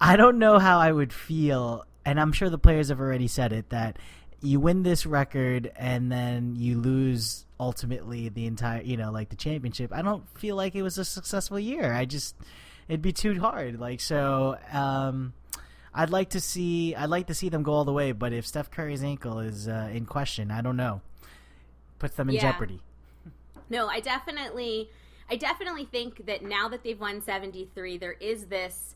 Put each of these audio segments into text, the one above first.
I don't know how I would feel, and I'm sure the players have already said it, that you win this record and then you lose ultimately the entire, like the championship. I don't feel like it was a successful year. It'd be too hard. I'd like to see them go all the way, but if Steph Curry's ankle is in question, I don't know. Puts them in jeopardy. No, I definitely think that now that they've won 73, there is this,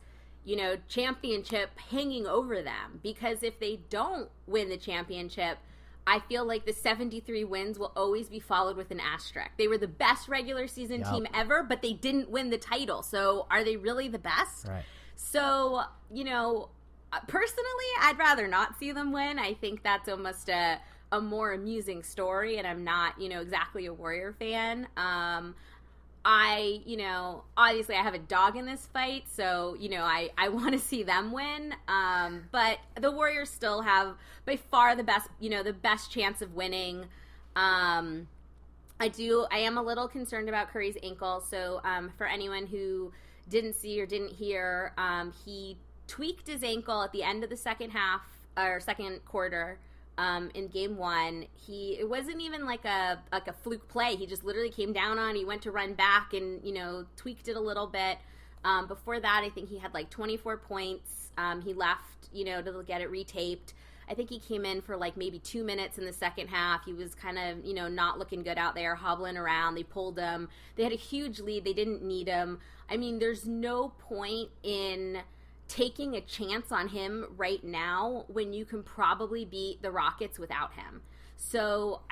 championship hanging over them, because if they don't win the championship, I feel like the 73 wins will always be followed with an asterisk. They were the best regular season team ever, but they didn't win the title. So are they really the best? Right. So, personally, I'd rather not see them win. I think that's almost a more amusing story, and I'm not, exactly a Warrior fan. Obviously I have a dog in this fight, so, I want to see them win. But the Warriors still have by far the best chance of winning. I am a little concerned about Curry's ankle. So, for anyone who didn't see or didn't hear, he tweaked his ankle at the end of the second quarter. In game one, it wasn't even like a fluke play. He just literally came down on. He went to run back and tweaked it a little bit. Before that, I think he had like 24 points. He left to get it retaped. I think he came in for like maybe 2 minutes in the second half. He was kind of not looking good out there, hobbling around. They pulled him. They had a huge lead. They didn't need him. I mean, there's no point in taking a chance on him right now when you can probably beat the Rockets without him. So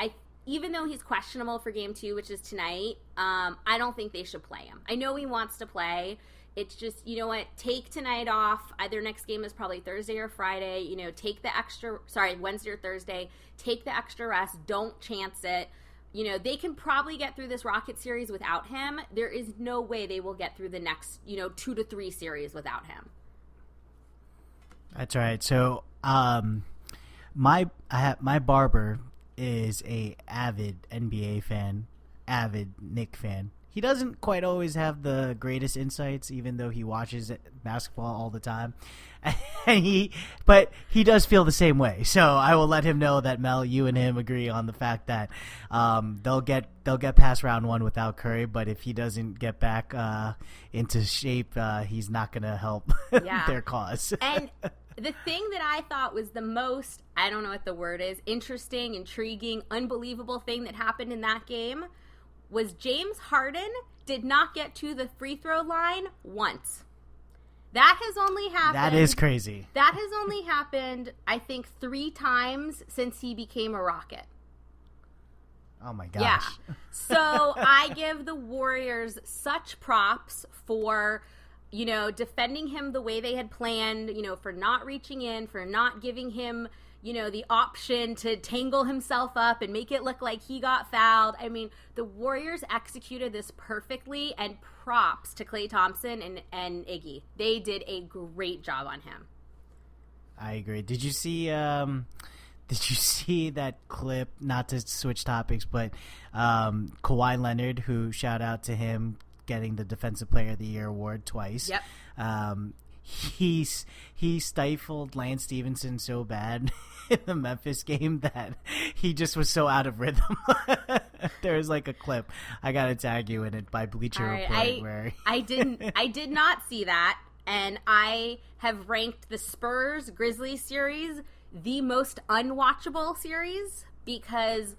even though he's questionable for game 2, which is tonight, I don't think they should play him. I know he wants to play. It's just, take tonight off. Their next game is probably Thursday or Friday. Take the Wednesday or Thursday. Take the extra rest. Don't chance it. They can probably get through this Rocket series without him. There is no way they will get through the next, 2 to 3 series without him. That's right. So, my barber is a avid NBA fan, avid Knick fan. He doesn't quite always have the greatest insights, even though he watches basketball all the time. But he does feel the same way. So I will let him know that, Mel, you and him agree on the fact that they'll get past round 1 without Curry. But if he doesn't get back into shape, he's not going to help their cause. And the thing that I thought was the most, I don't know what the word is, interesting, intriguing, unbelievable thing that happened in that game was James Harden did not get to the free throw line once. That has only happened. That is crazy. That has only happened, I think, 3 times since he became a Rocket. Oh my gosh. Yeah. So I give the Warriors such props for, defending him the way they had planned, for not reaching in, for not giving him, the option to tangle himself up and make it look like he got fouled. I mean, the Warriors executed this perfectly, and props to Klay Thompson and Iggy. They did a great job on him. I agree. Did you see that clip, not to switch topics, but Kawhi Leonard, who, shout out to him, getting the Defensive Player of the Year award twice. Yep. He stifled Lance Stevenson so bad in the Memphis game that he just was so out of rhythm. There's like a clip, I gotta tag you in it, by Bleacher Report, where I did not see that, and I have ranked the Spurs Grizzlies series the most unwatchable series because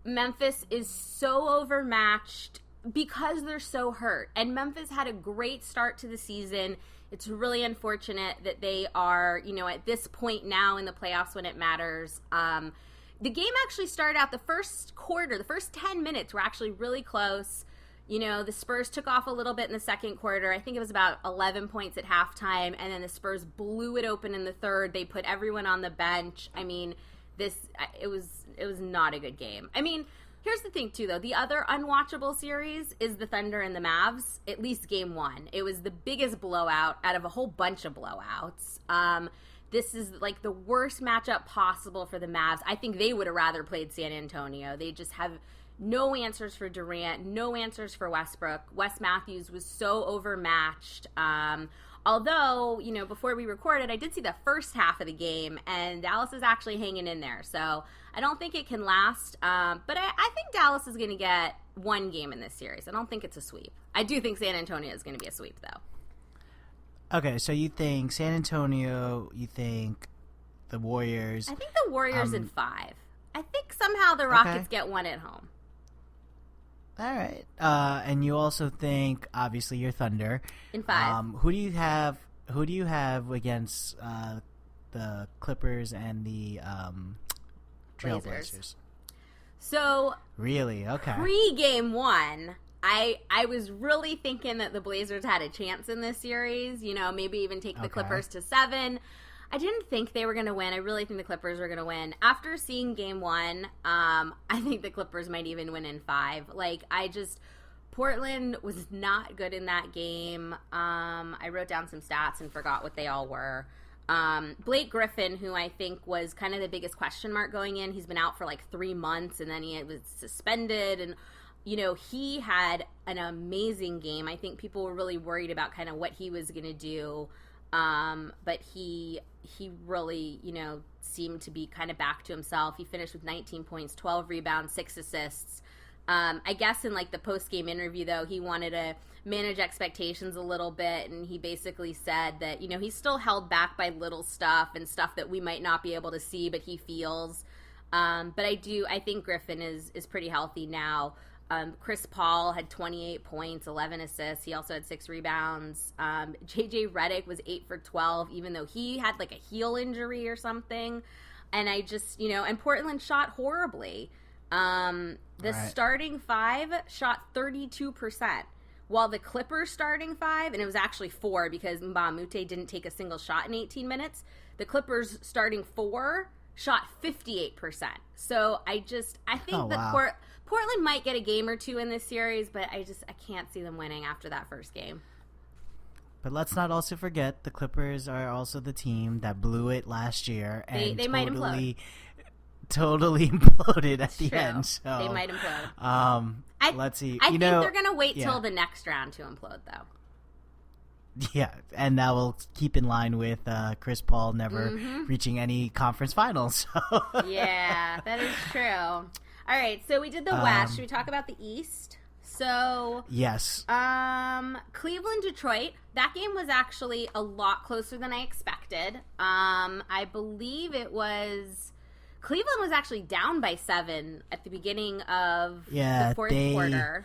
Memphis is so overmatched because they're so hurt. And Memphis had a great start to the season. It's really unfortunate that they are, at this point now in the playoffs when it matters. The game actually started out the first quarter. The first 10 minutes were actually really close. The Spurs took off a little bit in the second quarter. I think it was about 11 points at halftime. And then the Spurs blew it open in the third. They put everyone on the bench. I mean, it was not a good game. I mean, here's the thing, too, though. The other unwatchable series is the Thunder and the Mavs, at least game 1. It was the biggest blowout out of a whole bunch of blowouts. This is like the worst matchup possible for the Mavs. I think they would have rather played San Antonio. They just have no answers for Durant, no answers for Westbrook. Wes Matthews was so overmatched. Although, before we recorded, I did see the first half of the game, and Dallas is actually hanging in there. So I don't think it can last. But I think Dallas is going to get one game in this series. I don't think it's a sweep. I do think San Antonio is going to be a sweep, though. Okay, so you think San Antonio, you think the Warriors. I think the Warriors in 5. I think somehow the Rockets get one at home. All right. And you also think, obviously, your Thunder. In 5. Who do you have against the Clippers and the Trailblazers? So really, okay. Pre-game 1, I was really thinking that the Blazers had a chance in this series. Maybe even take the Clippers to 7. I didn't think they were going to win. I really think the Clippers were going to win. After seeing game 1, I think the Clippers might even win in 5. Portland was not good in that game. I wrote down some stats and forgot what they all were. Blake Griffin, who I think was kind of the biggest question mark going in, he's been out for 3 months, and then he was suspended, and he had an amazing game. I think people were really worried about kind of what he was going to do. But he really, seemed to be kind of back to himself. He finished with 19 points, 12 rebounds, 6 assists. I guess in the post-game interview, though, he wanted to manage expectations a little bit, and he basically said that, he's still held back by little stuff and stuff that we might not be able to see, but he feels. But I think Griffin is pretty healthy now. Chris Paul had 28 points, 11 assists. He also had 6 rebounds. JJ Redick was 8 for 12, even though he had a heel injury or something. And I just, and Portland shot horribly. Starting 5 shot 32%, while the Clippers starting 5, and it was actually 4 because Mbah a Moute didn't take a single shot in 18 minutes. The Clippers starting 4 shot 58%. So I think Portland might get a game or 2 in this series, but I can't see them winning after that first game. But let's not also forget the Clippers are also the team that blew it last year and they might implode. Totally imploded at the end. So they might implode. Let's see. I think they're going to wait till the next round to implode, though. Yeah, and that will keep in line with Chris Paul never reaching any conference finals. So. Yeah, that is true. All right, so we did the West. Should we talk about the East? So yes, Cleveland, Detroit. That game was actually a lot closer than I expected. I believe it was Cleveland was actually down by 7 at the beginning of the fourth quarter.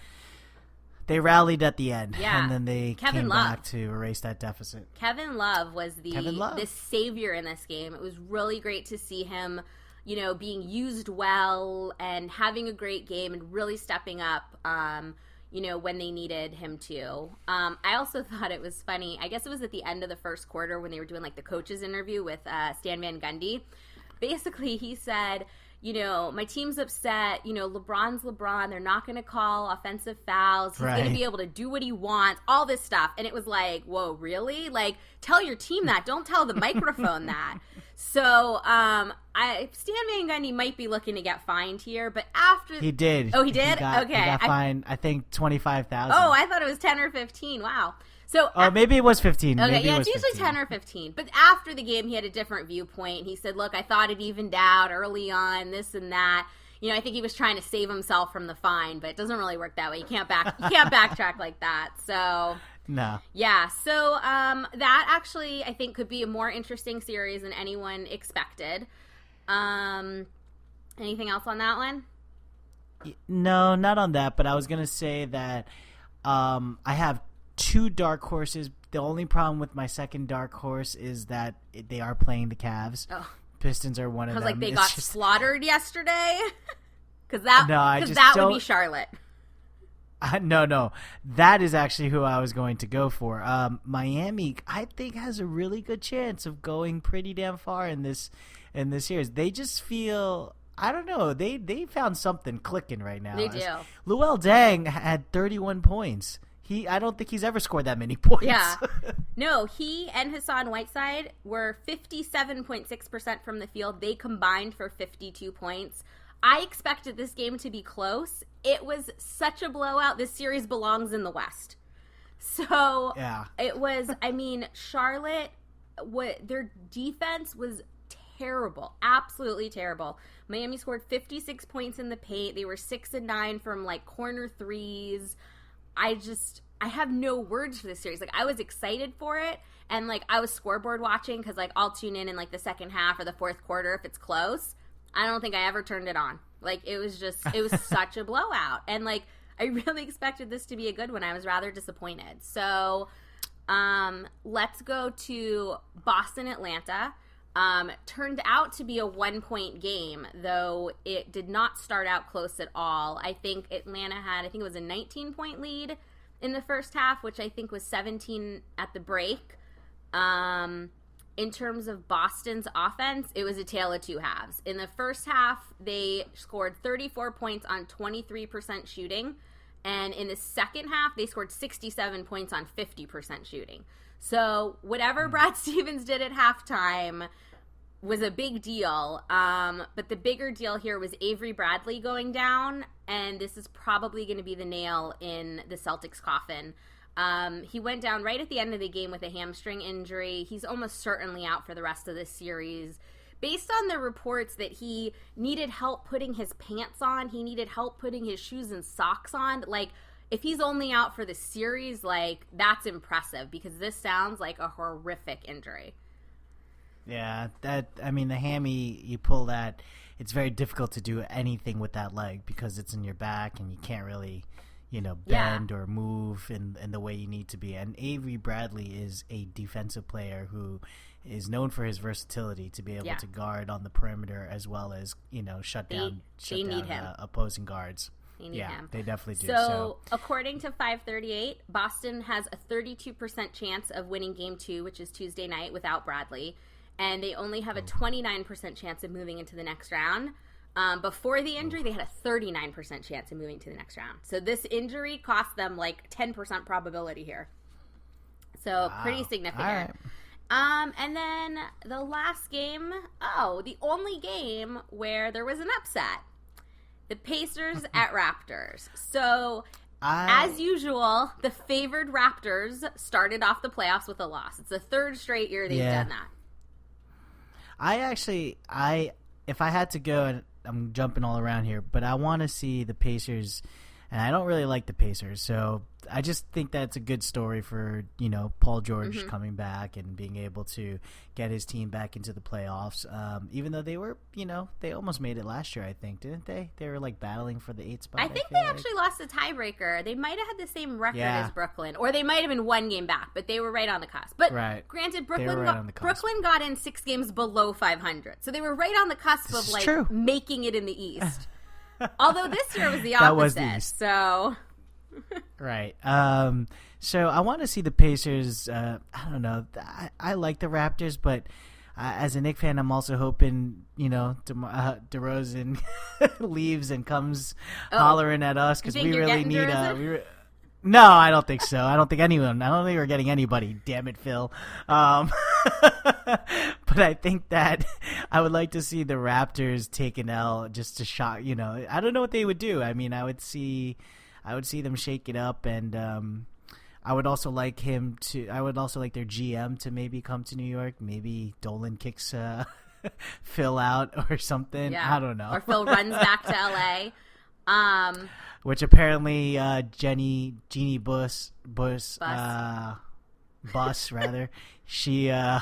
They rallied at the end, yeah. And then they came back to erase that deficit. Kevin Love was the savior in this game. It was really great to see him, being used well and having a great game and really stepping up, when they needed him to. I also thought it was funny. I guess it was at the end of the first quarter when they were doing the coaches interview with Stan Van Gundy. Basically, he said, my team's upset. LeBron's LeBron. They're not going to call offensive fouls. He's going to be able to do what he wants, all this stuff. And it was whoa, really? Tell your team that. Don't tell the microphone that. So, Stan Van Gundy might be looking to get fined here, but after... He did. Oh, he did? Okay. He got fined, I think, $25,000. Oh, I thought it was 10 or 15. Wow. So, maybe it was 15. Okay, maybe it's usually 10 or 15. But after the game, he had a different viewpoint. He said, look, I thought it evened out early on, this and that. I think he was trying to save himself from the fine, but it doesn't really work that way. You can't backtrack like that. So, no. Yeah, so that actually, I think, could be a more interesting series than anyone expected. Anything else on that one? No, not on that, but I was going to say that I have 2 dark horses. The only problem with my second dark horse is that they are playing the Cavs. Oh. Pistons are one of them. Because they got slaughtered yesterday? Because that would be Charlotte. No. That is actually who I was going to go for. Miami, I think, has a really good chance of going pretty damn far in this series. They just feel... I don't know. They found something clicking right now. They do. Luol Deng had 31 points. I don't think he's ever scored that many points. Yeah. No, he and Hassan Whiteside were 57.6% from the field. They combined for 52 points. I expected this game to be close. It was such a blowout. This series belongs in the West. So Yeah. it was, I mean, Charlotte, their defense was terrible, absolutely terrible. Miami scored 56 points in the paint. They were 6-9 from like corner threes. I have no words for this series. Like, I was excited for it, and like I was scoreboard watching because like I'll tune in like the second half or the fourth quarter if it's close. I don't think I ever turned it on. Like, it was such a blowout, and like I really expected this to be a good one. I was rather disappointed. So let's go to Boston, Atlanta. Turned out to be a 1-point game, though it did not start out close at all. I think Atlanta had, it was a 19-point lead in the first half, which I think was 17 at the break. In terms of Boston's offense, it was a tale of two halves. In the first half, they scored 34 points on 23% shooting. And in the second half, they scored 67 points on 50% shooting. So whatever Brad Stevens did at halftime was a big deal. But the bigger deal here was Avery Bradley going down. And this is probably going to be the nail in the Celtics' coffin. He went down right at the end of the game with a hamstring injury. He's almost certainly out for the rest of this series. Based on the reports that he needed help putting his pants on, he needed help putting his shoes and socks on. Like, if he's only out for the series, like, that's impressive because this sounds like a horrific injury. Yeah, the hammy, you pull that, it's very difficult to do anything with that leg because it's in your back and you can't really, bend or move in the way you need to be. And Avery Bradley is a defensive player who is known for his versatility to be able to guard on the perimeter as well as, shut down opposing guards. They need him. They definitely do. So, according to 538, Boston has a 32% chance of winning Game 2, which is Tuesday night, without Bradley. And they only have a 29% chance of moving into the next round. Before the injury, they had a 39% chance of moving to the next round. So this injury cost them like 10% probability here. So pretty significant. Right. And then the last game, the only game where there was an upset. The Pacers at Raptors. So, as usual, the favored Raptors started off the playoffs with a loss. It's the third straight year they've done that. If I had to go, and I'm jumping all around here, but I want to see the Pacers, and I don't really like the Pacers, so I just think that's a good story for, Paul George coming back and being able to get his team back into the playoffs, even though they were, they almost made it last year, I think, didn't they? They were, battling for the 8th spot. I think they actually lost a tiebreaker. They might have had the same record as Brooklyn, or they might have been one game back, but they were right on the cusp. But granted, Brooklyn got in 6 games below 500, so they were right on the cusp of, making it in the East. Although this year was the opposite. That was the East. So... Right. So I want to see the Pacers. I don't know. I like the Raptors, but as a Knicks fan, I'm also hoping, DeRozan leaves and comes hollering at us because we really need No, I don't think so. I don't think we're getting anybody. Damn it, Phil. But I think that I would like to see the Raptors take an L just to shock. I don't know what they would do. I mean, I would see them shake it up, and I would also like their GM to maybe come to New York. Maybe Dolan kicks Phil out or something. Yeah. I don't know. Or Phil runs back to LA. Which apparently Jeannie Buss rather. She I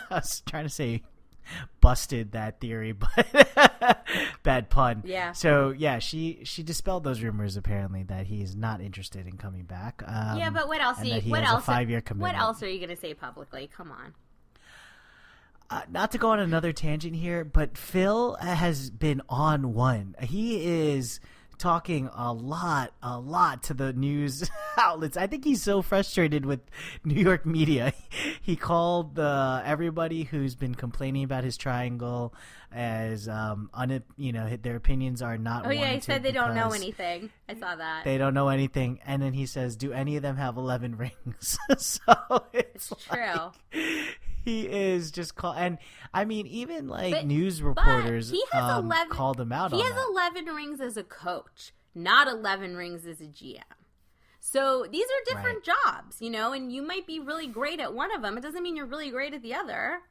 was trying to say busted that theory, but bad pun. Yeah. So yeah, she dispelled those rumors apparently that he's not interested in coming back. But what else? A 5-year commitment. What else are you going to say publicly? Come on. Not to go on another tangent here, but Phil has been on one. He is talking a lot to the news outlets. I think he's so frustrated with New York media. He called everybody who's been complaining about his triangle as their opinions are not warranted. Oh yeah, he said they don't know anything. I saw that. They don't know anything, and then he says, "Do any of them have 11 rings?" So it's true. He is just and I mean, even news reporters he has 11, called him out. He has 11 rings as a coach, not 11 rings as a GM. So these are different jobs, you know, and you might be really great at one of them. It doesn't mean you're really great at the other.